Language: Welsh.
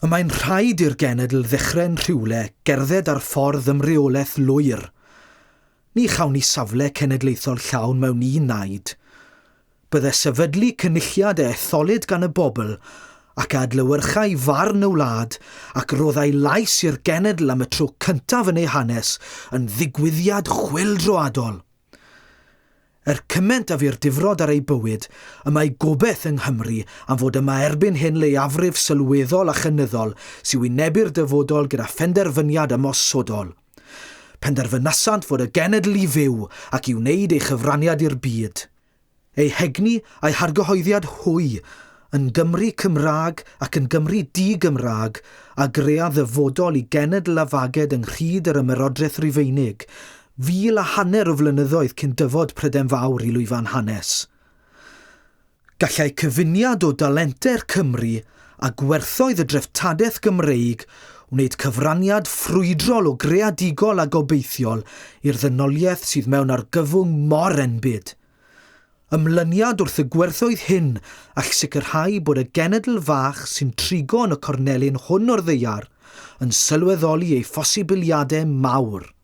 Y mae'n rhaid i'r genedl ddechrau'n rhywle gerdded ar ffordd ymreolaeth lwyr. Ni chawn ni safle cenedlaethol llawn mewn un naid. Bydde sefydlu cynulliad etholid gan y bobl ac adlewyrchau farn y wlad ac roddau lais i'r genedl am y tro cyntaf yn ei hanes yn ddigwyddiad chwyldroadol. Cyment a fu'r difrod ar ei bywyd, y mae gobeith yng Nghymru am fod yma erbyn hyn leiafrif sylweddol a chynyddol sy'n wynebu'r dyfodol gyda phenderfyniad ymosodol. Penderfynasant fod y genedl i fyw ac i wneud ei chyfraniad i'r byd. Ei hegni a'i hargyhoeddiad hwy yn Gymru Cymraeg ac yn Gymru di-Gymraeg a greu ddyfodol i genedl a faged yng nghyd yr ymerodraeth Rufeinig, 1,500 o flynyddoedd cyn dyfod Prydain Fawr i lwyfan hanes. Gallai cyfuniad o dalentau'r Cymru a gwerthoedd y dreftadaeth Gymreig wneud cyfraniad ffrwydrol o greadigol a gobeithiol i'r ddynoliaeth sydd mewn argyfwng mor enbyd. Ymlyniad wrth y gwerthoedd hyn all sicrhau bod y genedl fach sy'n trigo yn y cornelyn hwn o'r ddaear yn sylweddoli ei ffosibiliadau mawr.